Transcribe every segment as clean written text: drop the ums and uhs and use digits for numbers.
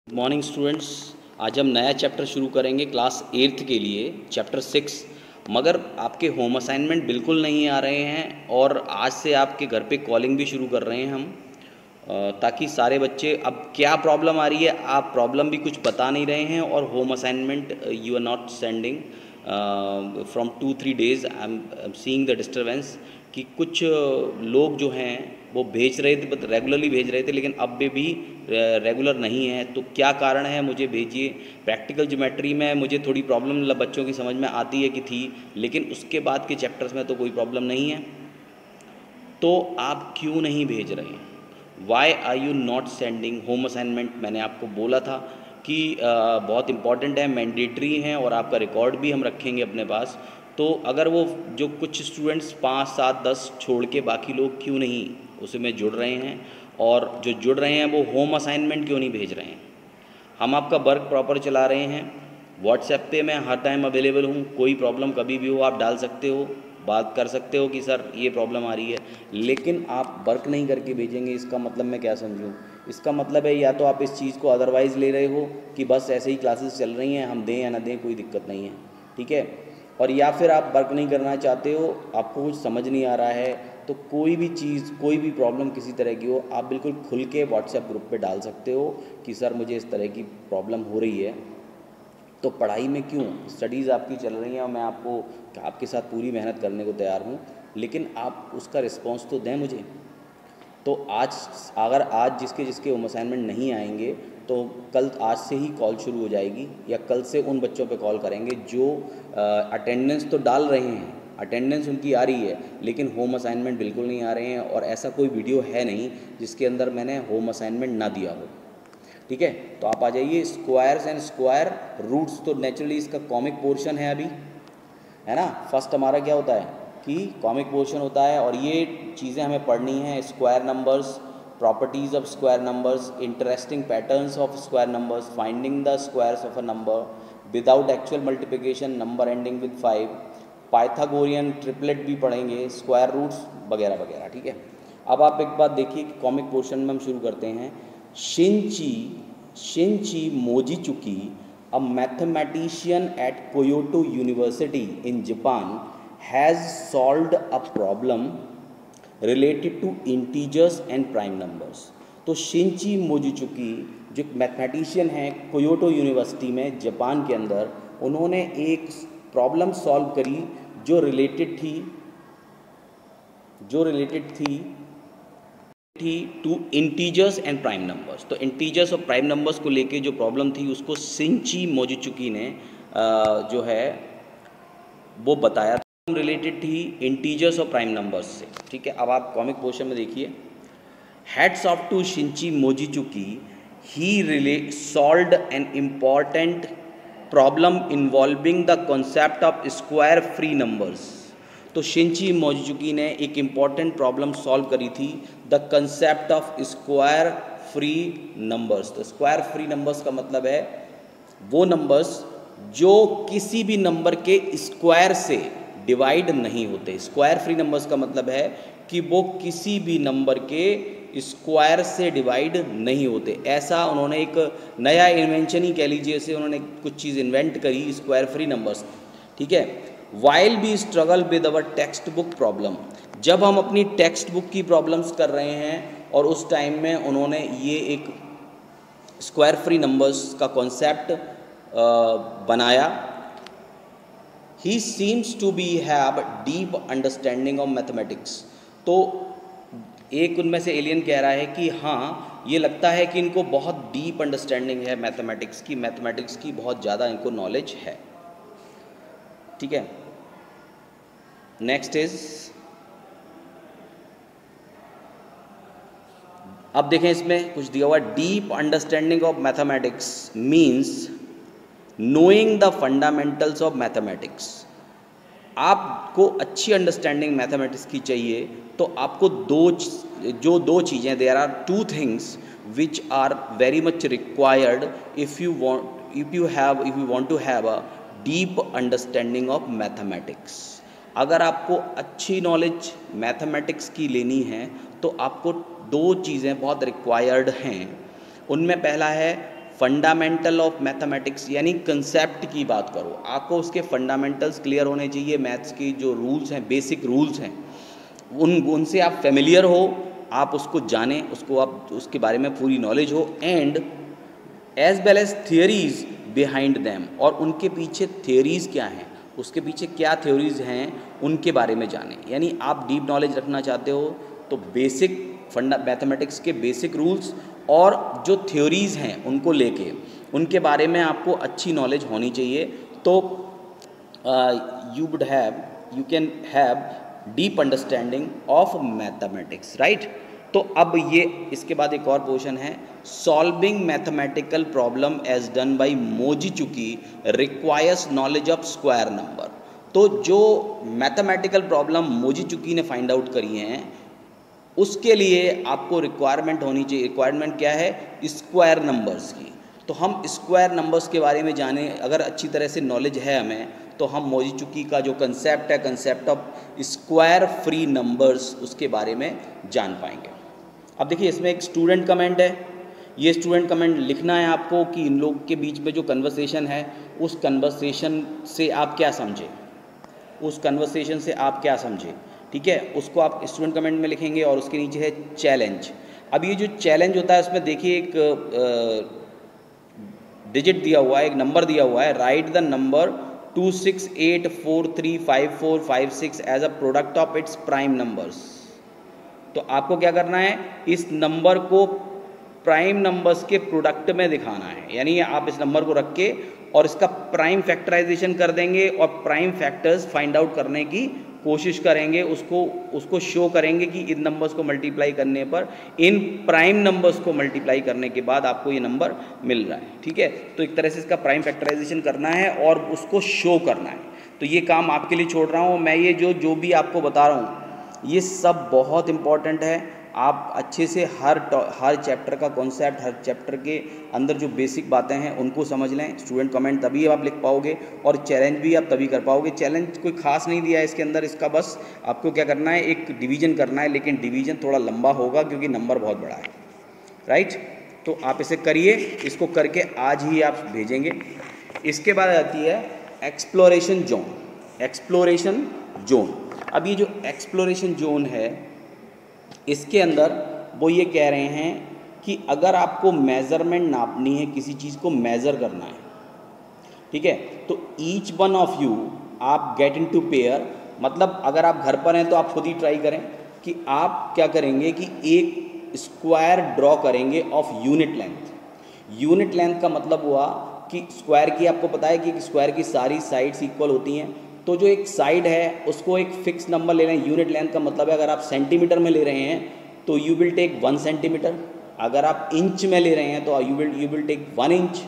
Morning students, आज हम नया चैप्टर शुरू करेंगे क्लास 8th के लिए, चैप्टर 6। मगर आपके होम असाइनमेंट बिल्कुल नहीं आ रहे हैं और आज से आपके घर पे कॉलिंग भी शुरू कर रहे हैं हम, ताकि सारे बच्चे, अब क्या प्रॉब्लम आ रही है, आप प्रॉब्लम भी कुछ बता नहीं रहे हैं और home assignment you are not sending from 2-3 days। I am seeing the disturbance कि कुछ लोग जो हैं वो भेज रहे थे, बट रेगुलरली भेज रहे थे, लेकिन अब भी रेगुलर नहीं है। तो क्या कारण है, मुझे भेजिए। प्रैक्टिकल ज्योमेट्री में मुझे थोड़ी प्रॉब्लम बच्चों की समझ में आती है कि थी, लेकिन उसके बाद के चैप्टर्स में तो कोई प्रॉब्लम नहीं है। तो आप क्यों नहीं भेज रहे हैं? Why are you not sending home assignment? मैंने आपको बोला था कि बहुत इंपॉर्टेंट है, मैंडेटरी हैं और आपका रिकॉर्ड भी हम रखेंगे अपने पास। तो अगर वो जो कुछ स्टूडेंट्स 5, 7, 10 छोड़ के बाकी लोग क्यों नहीं उसमें जुड़ रहे हैं, और जो जुड़ रहे हैं वो होम असाइनमेंट क्यों नहीं भेज रहे हैं? हम आपका वर्क प्रॉपर चला रहे हैं। व्हाट्सएप पे मैं हर टाइम अवेलेबल हूँ, कोई प्रॉब्लम कभी भी हो आप डाल सकते हो, बात कर सकते हो कि सर ये प्रॉब्लम आ रही है। लेकिन आप वर्क नहीं करके भेजेंगे, इसका मतलब मैं क्या समझूँ? इसका मतलब है या तो आप इस चीज़ को अदरवाइज़ ले रहे हो कि बस ऐसे ही क्लासेस चल रही हैं, हम दें या ना दें कोई दिक्कत नहीं है, ठीक है। और या फिर आप वर्क नहीं करना चाहते हो, आपको कुछ समझ नहीं आ रहा है, तो कोई भी चीज़, कोई भी प्रॉब्लम किसी तरह की हो, आप बिल्कुल खुल के व्हाट्सएप ग्रुप पे डाल सकते हो कि सर मुझे इस तरह की प्रॉब्लम हो रही है। तो पढ़ाई में क्यों, स्टडीज़ आपकी चल रही हैं और मैं आपके साथ पूरी मेहनत करने को तैयार हूँ, लेकिन आप उसका रिस्पॉन्स तो दें मुझे। तो अगर आज जिसके जिसके होम असाइनमेंट नहीं आएंगे तो कल आज से ही कॉल शुरू हो जाएगी, या कल से उन बच्चों पे कॉल करेंगे जो अटेंडेंस तो डाल रहे हैं, अटेंडेंस उनकी आ रही है, लेकिन होम असाइनमेंट बिल्कुल नहीं आ रहे हैं। और ऐसा कोई वीडियो है नहीं जिसके अंदर मैंने होम असाइनमेंट ना दिया हो, ठीक है। तो आप आ जाइए। स्क्वायर्स एंड स्क्वायर रूट्स तो नेचुरली इसका कॉमिक पोर्शन है अभी, है ना। फर्स्ट हमारा क्या होता है कि कॉमिक पोर्शन होता है, और ये चीज़ें हमें पढ़नी है। Square numbers, properties of square numbers, interesting patterns of square numbers, finding the squares of a number without actual multiplication, number ending with 5, Pythagorean triplet भी पढ़ेंगे, स्क्वायर रूट्स वगैरह वगैरह, ठीक है। अब आप एक बात देखिए कि कॉमिक पोर्शन में हम शुरू करते हैं। शिंची मोजीचुकी, a mathematician at Kyoto University in Japan, has solved a problem related to integers and prime numbers। तो शिंची मोजीचुकी जो मैथमेटिशियन हैं कोयोटो यूनिवर्सिटी में जापान के अंदर, उन्होंने एक प्रॉब्लम सॉल्व करी जो रिलेटेड थी to integers and prime numbers. तो इंटीजर्स और प्राइम नंबर्स को लेके जो प्रॉब्लम थी उसको शिंची मोजीचुकी ने जो है वो बताया था, रिलेटेड थी इंटीजर्स और प्राइम नंबर्स से, ठीक है। अब आप कॉमिक पोर्शन में देखिए। Hats off to Shinichi Mochizuki, he solved an important problem involving the concept of square free numbers. तो शिंची मोजीचुकी ने एक इम्पॉर्टेंट प्रॉब्लम सॉल्व करी थी, the concept of square free numbers. तो स्क्वायर फ्री नंबर्स का मतलब है वो नंबर्स जो किसी भी नंबर के स्क्वायर से डिवाइड नहीं होते। स्क्वायर फ्री नंबर्स का मतलब है कि वो किसी भी नंबर के स्क्वायर से डिवाइड नहीं होते। ऐसा उन्होंने एक नया इन्वेंशन ही कह लीजिए, से उन्होंने कुछ चीज़ इन्वेंट करी, स्क्वायर फ्री नंबर्स, ठीक है। While we struggle with our textbook problem, जब हम अपनी टेक्स्ट बुक की प्रॉब्लम्स कर रहे हैं और उस टाइम में उन्होंने ये एक स्क्वायर फ्री नंबर्स का कॉन्सेप्ट बनाया। He seems to be have deep understanding of mathematics. तो एक उनमें से एलियन कह रहा है कि हाँ, ये लगता है कि इनको बहुत डीप अंडरस्टैंडिंग है मैथमेटिक्स की बहुत ज़्यादा इनको नॉलेज है, ठीक है। नेक्स्ट इज, अब देखें इसमें कुछ दिया हुआ, deep understanding of mathematics means knowing the fundamentals of mathematics. आपको अच्छी अंडरस्टैंडिंग मैथमेटिक्स की चाहिए तो आपको दो चीज़ें, there are two things which are very much required if you want to have a deep understanding of mathematics. अगर आपको अच्छी नॉलेज मैथमेटिक्स की लेनी है तो आपको दो चीज़ें बहुत रिक्वायर्ड हैं। उनमें पहला है फंडामेंटल ऑफ मैथमेटिक्स, यानी कंसेप्ट की बात करो, आपको उसके फंडामेंटल्स क्लियर होने चाहिए। मैथ्स की जो रूल्स हैं, बेसिक रूल्स हैं, उनसे आप फेमिलियर हो, आप उसको जानें, उसको आप उसके बारे में पूरी नॉलेज हो, and as well as theories behind them, और उनके पीछे थियरीज़ क्या हैं, उसके पीछे क्या थ्योरीज हैं उनके बारे में जानें। यानी आप डीप नॉलेज रखना चाहते हो तो बेसिक मैथमेटिक्स के बेसिक रूल्स और जो थ्योरीज़ हैं उनको लेके उनके बारे में आपको अच्छी नॉलेज होनी चाहिए। तो you can have deep understanding of mathematics, right. तो अब ये इसके बाद एक और पोर्शन है, solving mathematical problem as done by Mochizuki requires knowledge of square number. तो जो मैथमेटिकल प्रॉब्लम मोजीचुकी ने फाइंड आउट करी हैं उसके लिए आपको रिक्वायरमेंट होनी चाहिए। रिक्वायरमेंट क्या है? स्क्वायर नंबर्स की। तो हम स्क्वायर नंबर्स के बारे में जाने, अगर अच्छी तरह से नॉलेज है हमें, तो हम मोजीचुकी का जो कंसेप्ट है, concept of square free numbers, उसके बारे में जान पाएंगे। अब देखिए इसमें एक स्टूडेंट कमेंट है, ये स्टूडेंट कमेंट लिखना है आपको कि इन लोग के बीच में जो कन्वर्सेशन है उस कन्वर्सेशन से आप क्या समझे, उस कन्वर्सेशन से आप क्या समझे, ठीक है, उसको आप स्टूडेंट कमेंट में लिखेंगे। और उसके नीचे है चैलेंज। अब ये जो चैलेंज होता है उसमें देखिए एक डिजिट दिया हुआ है, एक नंबर दिया हुआ है, right the number 2684354556 as a product of its prime numbers. तो आपको क्या करना है, इस नंबर को प्राइम नंबर्स के प्रोडक्ट में दिखाना है। यानी आप इस नंबर को रख के और इसका प्राइम फैक्टराइजेशन कर देंगे और प्राइम फैक्टर्स फाइंड आउट करने की कोशिश करेंगे, उसको शो करेंगे कि इन नंबर्स को मल्टीप्लाई करने पर, इन प्राइम नंबर्स को मल्टीप्लाई करने के बाद आपको ये नंबर मिल रहा है, ठीक है। तो एक तरह से इसका प्राइम फैक्टराइजेशन करना है और उसको शो करना है। तो ये काम आपके लिए छोड़ रहा हूँ मैं। ये जो भी आपको बता रहा हूँ ये सब बहुत इंपॉर्टेंट है। आप अच्छे से हर चैप्टर का कॉन्सेप्ट, हर चैप्टर के अंदर जो बेसिक बातें हैं उनको समझ लें। स्टूडेंट कमेंट तभी आप लिख पाओगे और चैलेंज भी आप तभी कर पाओगे। चैलेंज कोई खास नहीं दिया है इसके अंदर, इसका बस आपको क्या करना है, एक डिवीजन करना है, लेकिन डिवीजन थोड़ा लंबा होगा क्योंकि नंबर बहुत बड़ा है, राइट। तो आप इसे करिए, इसको करके आज ही आप भेजेंगे। इसके बाद आती है एक्सप्लोरेशन जोन। एक्सप्लोरेशन जोन, अब ये जो एक्सप्लोरेशन जोन है इसके अंदर वो ये कह रहे हैं कि अगर आपको मेज़रमेंट नापनी है, किसी चीज़ को मेज़र करना है, ठीक है, तो ईच वन ऑफ यू आप गेट इनटू पेयर। मतलब अगर आप घर पर हैं तो आप खुद ही ट्राई करें कि आप क्या करेंगे कि एक स्क्वायर ड्रॉ करेंगे of unit length. Unit length का मतलब हुआ कि स्क्वायर की, आपको पता है कि स्क्वायर की सारी साइड्स इक्वल होती हैं। तो जो एक साइड है उसको एक फिक्स नंबर ले रहे हैं। यूनिट लेंथ का मतलब है अगर आप सेंटीमीटर में ले रहे हैं तो यू विल टेक 1 सेंटीमीटर, अगर आप इंच में ले रहे हैं तो यू विल टेक 1 इंच,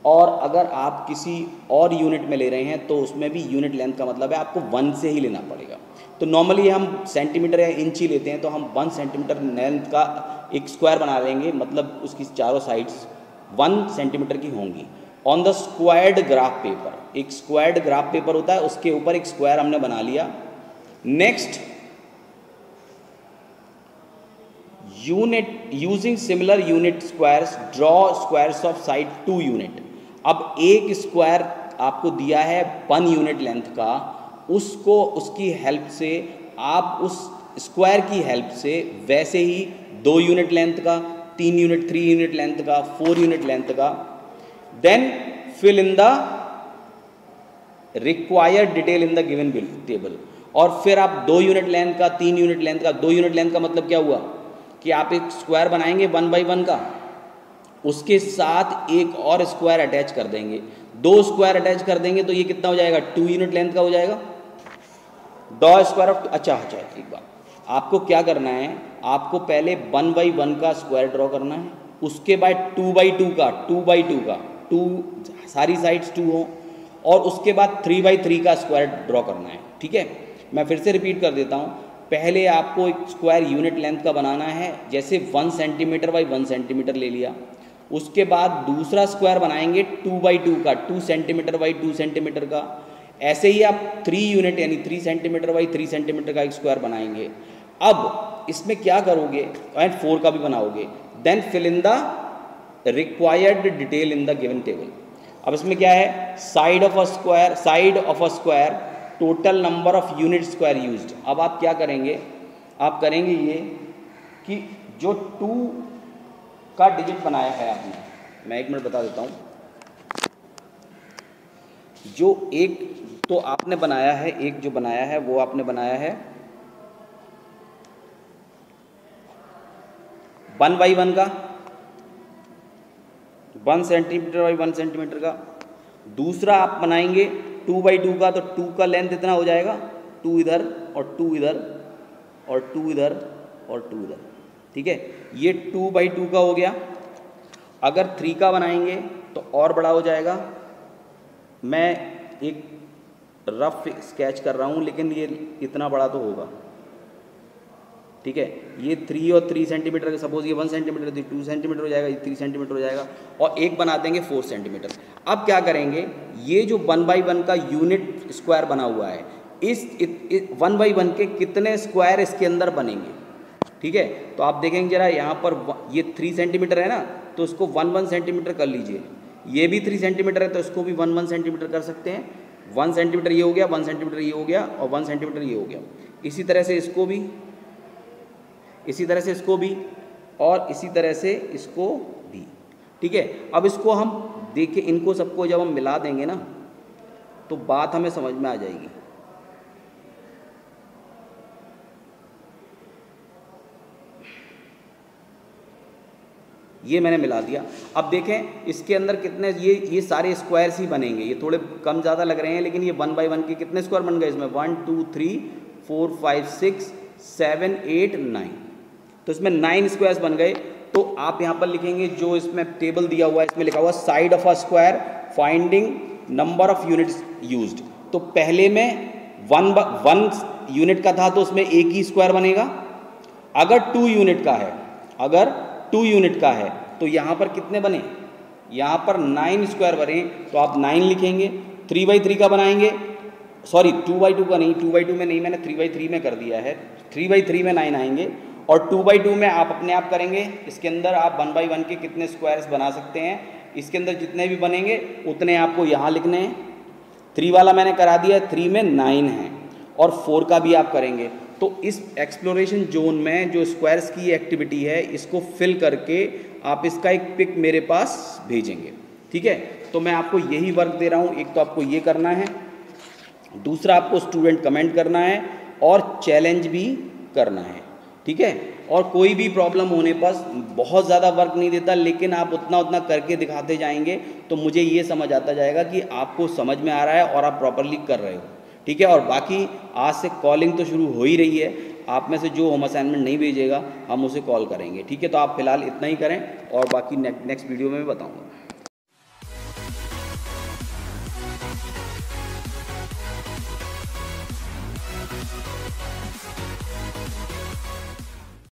और अगर आप किसी और यूनिट में ले रहे हैं तो उसमें भी यूनिट लेंथ का मतलब है आपको 1 से ही लेना पड़ेगा। तो नॉर्मली हम सेंटीमीटर या इंच ही लेते हैं, तो हम 1 सेंटीमीटर लेंथ का एक स्क्वायर बना लेंगे, मतलब उसकी चारों साइड्स 1 सेंटीमीटर की होंगी। On the squared graph paper, एक स्क्वायर्ड ग्राफ पेपर होता है उसके ऊपर एक स्क्वायर हमने बना लिया। Next, unit using similar unit squares draw squares of side 2 unit. अब एक स्क्वायर आपको दिया है 1 यूनिट लेंथ का, उसको उसकी हेल्प से आप उस स्क्वायर की हेल्प से वैसे ही 2 यूनिट लेंथ का, 3 यूनिट 3 यूनिट लेंथ का, 4 यूनिट लेंथ का, then fill in the required detail in the given table. और फिर आप 2 यूनिट लेंथ का, 3 यूनिट लेंथ का, 2 यूनिट लेंथ का मतलब क्या हुआ कि आप एक स्क्वायर बनाएंगे 1 बाई 1 का, उसके साथ एक और स्क्वायर अटैच कर देंगे, 2 स्क्वायर अटैच कर देंगे तो ये कितना हो जाएगा, 2 यूनिट लेंथ का हो जाएगा। डॉ स्क्वायर ऑफ, अच्छा एक बात, आपको क्या करना है, आपको पहले 1 बाई 1 का स्क्वायर ड्रॉ करना है, उसके बाद 2 बाई 2 का, 2 बाई 2 का, 2 सारी साइड्स 2 हो, और उसके बाद 3 बाई 3 का स्क्वायर ड्रॉ करना है, ठीक है। मैं फिर से रिपीट कर देता हूँ, पहले आपको एक स्क्वायर यूनिट लेंथ का बनाना है, जैसे 1 सेंटीमीटर बाई 1 सेंटीमीटर ले लिया। उसके बाद दूसरा स्क्वायर बनाएंगे 2 बाई 2 का, 2 सेंटीमीटर बाई 2 सेंटीमीटर का। ऐसे ही आप 3 यूनिट यानी 3 सेंटीमीटर बाई 3 सेंटीमीटर का एक स्क्वायर बनाएंगे। अब इसमें क्या करोगे, एंड 4 का भी बनाओगे, then fill in the required detail in the given table. अब इसमें क्या है, side of a square total number of unit square used. अब आप क्या करेंगे, आप करेंगे ये कि जो 2 का डिजिट बनाया है आपने, मैं 1 मिनट बता देता हूँ। जो एक तो आपने बनाया है, एक जो बनाया है वो आपने बनाया है 1 बाई 1 का, 1 सेंटीमीटर बाई 1 सेंटीमीटर का। दूसरा आप बनाएंगे 2 बाई 2 का, तो 2 का लेंथ इतना हो जाएगा, 2 इधर और 2 इधर और 2 इधर और 2 इधर, ठीक है। ये 2 बाई 2 का हो गया। अगर 3 का बनाएंगे तो और बड़ा हो जाएगा। मैं एक रफ स्केच कर रहा हूँ, लेकिन ये इतना बड़ा तो होगा, ठीक है। ये 3 और 3 सेंटीमीटर का, सपोज ये 1 सेंटीमीटर, 2 सेंटीमीटर हो जाएगा, ये 3 सेंटीमीटर हो जाएगा, और एक बना देंगे 4 सेंटीमीटर। अब क्या करेंगे, ये जो 1 बाई 1 का यूनिट स्क्वायर बना हुआ है, इस 1 बाई 1 के कितने स्क्वायर इसके अंदर बनेंगे, ठीक है। तो आप देखेंगे जरा, यहाँ पर ये 3 सेंटीमीटर है ना, तो उसको 1 सेंटीमीटर कर लीजिए। ये भी 3 सेंटीमीटर है, तो इसको भी 1 सेंटीमीटर कर सकते हैं। 1 सेंटीमीटर ये हो गया, 1 सेंटीमीटर ये हो गया, और 1 सेंटीमीटर ये हो गया। इसी तरह से इसको भी, इसी तरह से इसको भी, और इसी तरह से इसको भी, ठीक है। अब इसको हम देखें, इनको सबको जब हम मिला देंगे ना, तो बात हमें समझ में आ जाएगी। ये मैंने मिला दिया। अब देखें इसके अंदर कितने, ये सारे स्क्वायर्स ही बनेंगे। ये थोड़े कम ज़्यादा लग रहे हैं, लेकिन ये 1 बाई 1 के कितने स्क्वायर बन गए इसमें, 1 2 3 4 5 6 7 8 9, तो इसमें 9 स्क्वायर्स बन गए। तो आप यहाँ पर लिखेंगे, जो इसमें टेबल दिया हुआ है, इसमें लिखा हुआ side of a square finding number of units used. तो पहले में 1 यूनिट का था, तो उसमें एक ही स्क्वायर बनेगा। अगर 2 यूनिट का है, अगर 2 यूनिट का है, तो यहाँ पर कितने बने, यहाँ पर 9 स्क्वायर बने, तो आप 9 लिखेंगे। 3 बाई 3 का बनाएंगे, सॉरी 2 बाई 2 का नहीं, 2 बाई 2 में नहीं, मैंने 3 बाई 3 में कर दिया है। 3 बाई 3 में 9 आएंगे, और 2 बाई 2 में आप अपने आप करेंगे। इसके अंदर आप 1 बाई 1 के कितने स्क्वायर्स बना सकते हैं, इसके अंदर जितने भी बनेंगे उतने आपको यहाँ लिखने हैं। 3 वाला मैंने करा दिया, 3 में 9 है, और 4 का भी आप करेंगे। तो इस एक्सप्लोरेशन जोन में जो स्क्वायर्स की एक्टिविटी है, इसको फिल करके आप इसका एक पिक मेरे पास भेजेंगे, ठीक है। तो मैं आपको यही वर्क दे रहा हूँ। एक तो आपको ये करना है, दूसरा आपको स्टूडेंट कमेंट करना है, और चैलेंज भी करना है, ठीक है। और कोई भी प्रॉब्लम होने पर बहुत ज़्यादा वर्क नहीं देता, लेकिन आप उतना उतना करके दिखाते जाएंगे, तो मुझे ये समझ आता जाएगा कि आपको समझ में आ रहा है और आप प्रॉपरली कर रहे हो, ठीक है। और बाकी आज से कॉलिंग तो शुरू हो ही रही है। आप में से जो होम असाइनमेंट नहीं भेजेगा, हम उसे कॉल करेंगे, ठीक है। तो आप फिलहाल इतना ही करें, और बाकी नेक्स्ट वीडियो में मैं बताऊँगा।